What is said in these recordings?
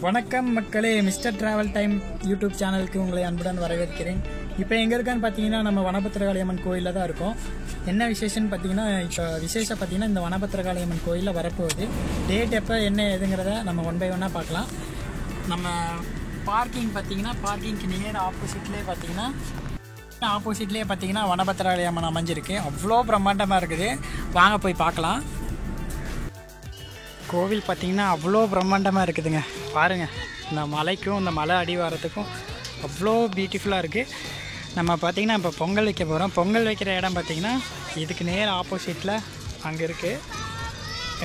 வணக்கம் மக்களே, mister travel time YouTube சேனலுக்கு உங்களை அன்புடன் வரவேற்கிறேன். இப்போ எங்கே இருக்கான்னு பார்த்தீங்கன்னா நம்ம வனபத்திரகாளியம்மன் கோயிலில் தான் இருக்கோம். என்ன விசேஷம்னு பார்த்தீங்கன்னா, இப்போ விசேஷம் பார்த்தீங்கன்னா இந்த வனபத்திரகாளியம்மன் கோயிலில் வரப்போகுது. டேட் எப்போ என்ன ஏதுங்கிறத நம்ம ஒன் பை ஒன்னாக பார்க்கலாம். நம்ம பார்க்கிங் பார்த்தீங்கன்னா பார்க்கிங்க்கு நியர் ஆப்போசிட்லேயே பார்த்தீங்கன்னா வனபத்திரகாளியம்மன் அமைஞ்சிருக்கு. அவ்வளோ பிரம்மாண்டமாக இருக்குது. வாங்க போய் பார்க்கலாம். கோவில் பார்த்திங்கன்னா அவ்வளோ பிரம்மாண்டமாக இருக்குதுங்க. பாருங்கள், இந்த மலைக்கும் இந்த மலை அடிவாரத்துக்கும் அவ்வளோ பியூட்டிஃபுல்லாக இருக்குது. நம்ம பார்த்திங்கன்னா இப்போ பொங்கல் வைக்க போகிறோம். பொங்கல் வைக்கிற இடம் பார்த்திங்கன்னா இதுக்கு நேர் ஆப்போசிட்டில் அங்கே இருக்குது.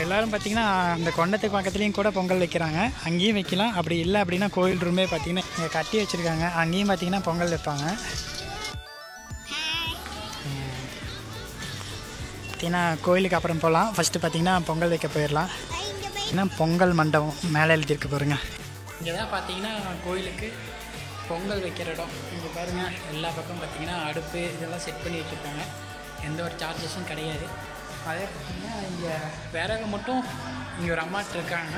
எல்லோரும் பார்த்திங்கன்னா அந்த கொண்டத்துக்கு பக்கத்துலேயும் கூட பொங்கல் வைக்கிறாங்க. அங்கேயும் வைக்கலாம். அப்படி இல்லை அப்படின்னா கோவில் ரூமே பார்த்திங்கன்னா இங்கே கட்டி வச்சுருக்காங்க. அங்கேயும் பார்த்திங்கன்னா பொங்கல் வைப்பாங்க. பார்த்திங்கன்னா கோயிலுக்கு அப்புறம் போகலாம். ஃபஸ்ட்டு பார்த்திங்கன்னா பொங்கல் வைக்க போயிடலாம். ஏன்னா பொங்கல் மண்டபம் மேலே எழுதியிருக்கு பாருங்கள். இங்கே தான் பார்த்தீங்கன்னா கோயிலுக்கு பொங்கல் வைக்கிற இடம். இங்கே பாருங்கள், எல்லா பக்கம் பார்த்திங்கன்னா அடுப்பு இதெல்லாம் செட் பண்ணி வச்சுருக்காங்க. எந்த ஒரு சார்ஜஸும் கிடையாது. அதே பார்த்திங்கன்னா இங்கே விறகு மட்டும் இங்கே ஒரு அம்மாட்ட இருக்காங்க.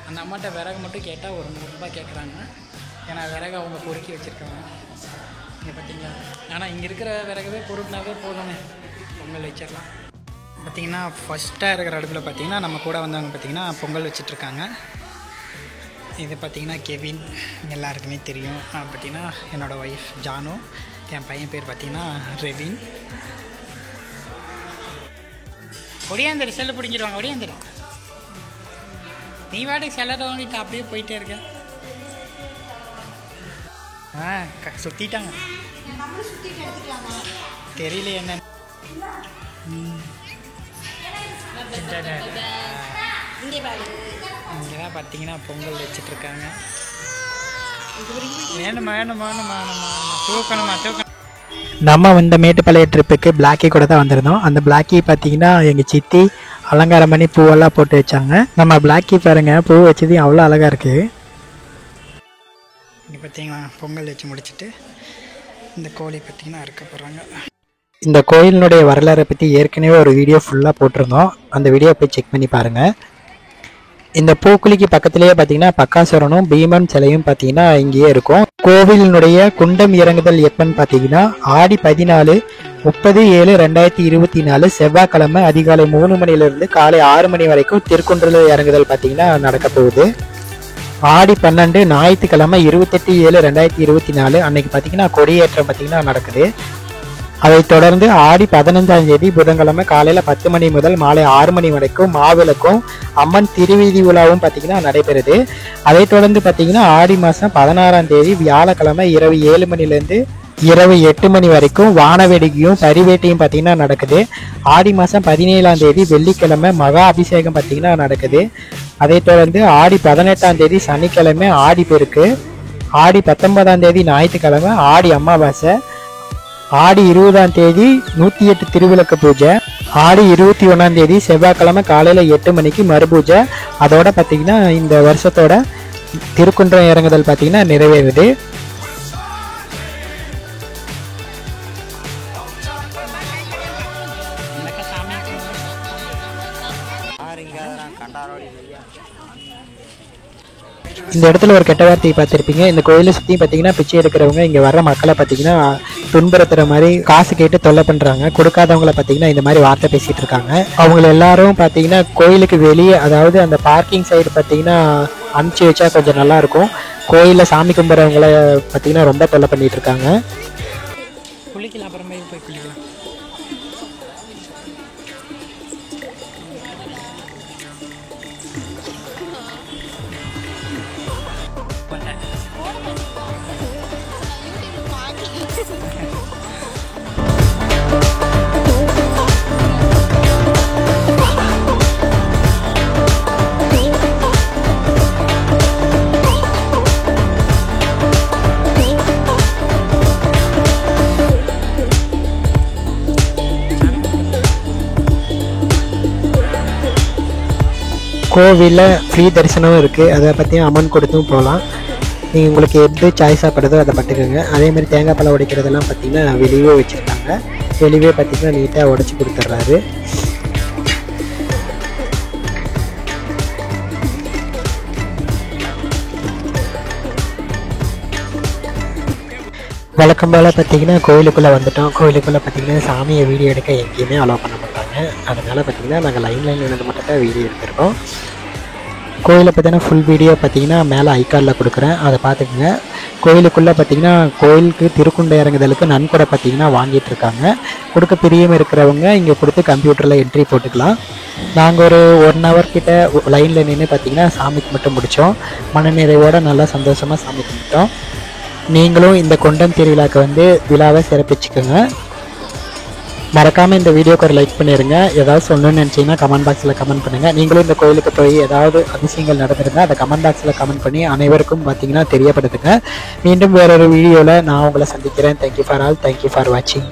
அந்த அம்மாட்ட விறகு மட்டும் கேட்டால் ஒரு 100 ரூபாய் கேட்குறாங்க. ஏன்னா விறகு அவங்க பொறுக்கி வச்சுருக்காங்க. இங்கே பார்த்திங்களா, ஆனால் இங்கே இருக்கிற விறகுவே பொறுக்கினாவே போதுமே, பொங்கல் வச்சிடலாம். பார்த்திங்கன்னா ஃபஸ்ட்டாக இருக்கிற அடுப்பில் பார்த்திங்கன்னா நம்ம கூட வந்தவங்க பார்த்திங்கன்னா பொங்கல் வச்சிட்ருக்காங்க. இது பார்த்திங்கன்னா கெவின், எல்லாருக்குமே தெரியும். பார்த்திங்கன்னா என்னோடய ஒய்ஃப் ஜானு, என் பையன் பேர் பார்த்திங்கன்னா ரெவின். ஒடியாந்திர செல்லு பிடிங்கிடுவாங்க. ஒடியாந்திரம், நீ வாடகை செல்லரை வாங்கிட்டு அப்படியே போயிட்டே இருக்க. சுற்றிட்டாங்க, தெரியல என்ன. இங்கெல்லாம் பார்த்தீங்கன்னா பொங்கல் வச்சிட்ருக்காங்க. நம்ம இந்த மேட்டுப்பாளைய ட்ரிப்புக்கு பிளாக்கி கூட தான் வந்திருந்தோம். அந்த பிளாக்கி பார்த்தீங்கன்னா எங்கள் சித்தி அலங்காரம் பண்ணி பூவெல்லாம் போட்டு வச்சாங்க. நம்ம பிளாக்கி பாருங்க, பூ வச்சது அவ்வளோ அழகாக இருக்குது. இங்கே பார்த்தீங்கன்னா பொங்கல் வச்சு முடிச்சுட்டு இந்த கோழி பார்த்தீங்கன்னா அறுக்க போகிறாங்க. இந்த கோயிலினுடைய வரலாறை பற்றி ஏற்கனவே ஒரு வீடியோ ஃபுல்லாக போட்டிருந்தோம். அந்த வீடியோ போய் செக் பண்ணி பாருங்கள். இந்த பூக்குழிக்கு பக்கத்துலேயே பார்த்தீங்கன்னா பக்காசுரனும் பீமன் சிலையும் பார்த்தீங்கன்னா இங்கேயே இருக்கும். கோவிலினுடைய குண்டம் இறங்குதல் எப்பன்னு பார்த்தீங்கன்னா ஆடி 14 30/7/2024 செவ்வாய்க்கிழமை அதிகாலை 3 மணிலிருந்து காலை 6 மணி வரைக்கும் திருக்குன்றல இறங்குதல் பார்த்தீங்கன்னா நடக்க போகுது. ஆடி 12 ஞாயிற்றுக்கிழமை 28/7/2024 அன்னைக்கு பார்த்தீங்கன்னா கொடியேற்றம் பார்த்தீங்கன்னா நடக்குது. அதைத் தொடர்ந்து ஆடி 15ஆம் தேதி புதன்கிழமை காலையில் 10 மணி முதல் மாலை 6 மணி வரைக்கும் மாவிளக்கும் அம்மன் திருவீதி விழாவும் பார்த்தீங்கன்னா நடைபெறுது. அதைத் தொடர்ந்து பார்த்தீங்கன்னா ஆடி மாதம் 16ஆம் தேதி வியாழக்கிழமை இரவு 7 மணிலேருந்து இரவு 8 மணி வரைக்கும் வானவேடிக்கையும் பரிவேட்டையும் பார்த்தீங்கன்னா நடக்குது. ஆடி மாதம் 17ஆம் தேதி வெள்ளிக்கிழமை மகா அபிஷேகம் பார்த்தீங்கன்னா நடக்குது. அதைத் தொடர்ந்து ஆடி 18ஆம் தேதி சனிக்கிழமை ஆடி பெருக்கு, ஆடி 19ஆம் தேதி ஞாயிற்றுக்கிழமை ஆடி அமாவாசை, ஆடி 20ஆம் தேதி 108 திருவிளக்கு பூஜை, ஆடி 21ஆம் தேதி செவ்வாய்க்கிழமை காலையில் 8 மணிக்கு மறுபூஜை. அதோட பார்த்தீங்கன்னா இந்த வருஷத்தோட திருக்குன்றம் இறங்குதல் பார்த்தீங்கன்னா நிறைவேறுது. இந்த இடத்துல ஒரு கெட்ட வார்த்தையை பார்த்துருப்பீங்க. இந்த கோயிலை சுற்றி பார்த்தீங்கன்னா பிச்சை எடுக்கிறவங்க இங்கே வர்ற மக்களை பார்த்தீங்கன்னா துன்புறுத்துற மாதிரி காசு கேட்டு தொல்லை பண்ணுறாங்க. கொடுக்காதவங்கள பார்த்தீங்கன்னா இந்த மாதிரி வார்த்தை பேசிகிட்டு இருக்காங்க. அவங்கள எல்லாரும் பார்த்தீங்கன்னா கோயிலுக்கு வெளியே, அதாவது அந்த பார்க்கிங் சைடு பார்த்தீங்கன்னா அனுப்பிச்சி வச்சா கொஞ்சம் நல்லாயிருக்கும். கோயிலில் சாமி கும்பிட்றவங்கள பார்த்தீங்கன்னா ரொம்ப தொல்லை பண்ணிகிட்டு இருக்காங்க. குளிக்கலாம், அப்புறமே போய் குளிக்கலாம். கோவிலில் ஃப்ரீ தரிசனமும் இருக்குது. அதை பற்றி அமௌண்ட் கொடுத்தும் போகலாம். நீங்கள் உங்களுக்கு எது சாய்ஸாக படுதோ அதை பட்டுக்கோங்க. அதேமாதிரி தேங்காய் பழம் உடைக்கிறதெல்லாம் பார்த்திங்கன்னா வெளியே வச்சுருக்காங்க. வெளியே பார்த்திங்கன்னா நீட்டாக உடச்சி கொடுத்துட்றாரு. வழக்கம் போல் பார்த்திங்கன்னா கோயிலுக்குள்ளே வந்துட்டோம். கோயிலுக்குள்ளே பார்த்திங்கன்னா சாமியை வீடியோ எடுக்க எங்கேயுமே அலோவ் பண்ண மாட்டாங்க. அதனால் பார்த்திங்கன்னா நாங்கள் லைனில் நின்று மட்டும் தான் வீடியோ எடுத்திருக்கோம். கோயிலை பார்த்தீங்கன்னா ஃபுல் வீடியோ பார்த்திங்கன்னா மேலே ஐகார்டில் கொடுக்குறேன், அதை பார்த்துக்குங்க. கோயிலுக்குள்ளே பார்த்திங்கன்னா கோயிலுக்கு திருக்குண்டை இறங்குதலுக்கு நன்கொடை பார்த்திங்கன்னா வாங்கிட்டு இருக்காங்க. கொடுக்க பிரியம் இருக்கிறவங்க இங்கே கொடுத்து கம்ப்யூட்டரில் என்ட்ரி போட்டுக்கலாம். நாங்கள் ஒரு 1 hour கிட்ட லைனில் நின்று பார்த்திங்கன்னா சாமிக்கு மட்டும் முடித்தோம். மனநிறைவோடு நல்லா சந்தோஷமாக சாமி கும்பிட்டோம். நீங்களும் இந்த கொண்டம் திருவிழாக்கு வந்து விழாவை சிறப்பிச்சுக்கோங்க. மறக்காமல் இந்த வீடியோக்கு ஒரு லைக் பண்ணிடுங்க. ஏதாவது சொல்லணும்னு நினச்சிங்கன்னா கமெண்ட் பாக்ஸில் கமெண்ட் பண்ணுங்கள். நீங்களும் இந்த கோயிலுக்கு போய் ஏதாவது அதிசயங்கள் நடந்திருந்தால் அதை கமெண்ட் பாக்ஸில் கமெண்ட் பண்ணி அனைவருக்கும் பார்த்திங்கன்னா தெரியப்படுத்துங்க. மீண்டும் வேறொரு வீடியோவில் நான் உங்களை சந்திக்கிறேன். Thank you for all. Thank you for வாட்சிங்.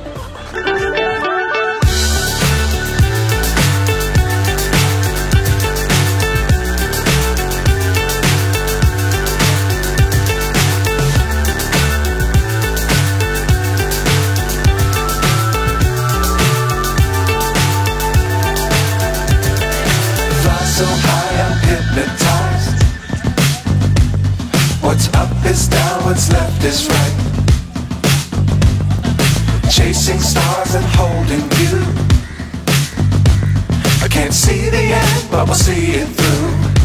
So high I'm hypnotized. What's up is down, what's left is right. Chasing stars and holding you. I can't see the end, but we'll see it through.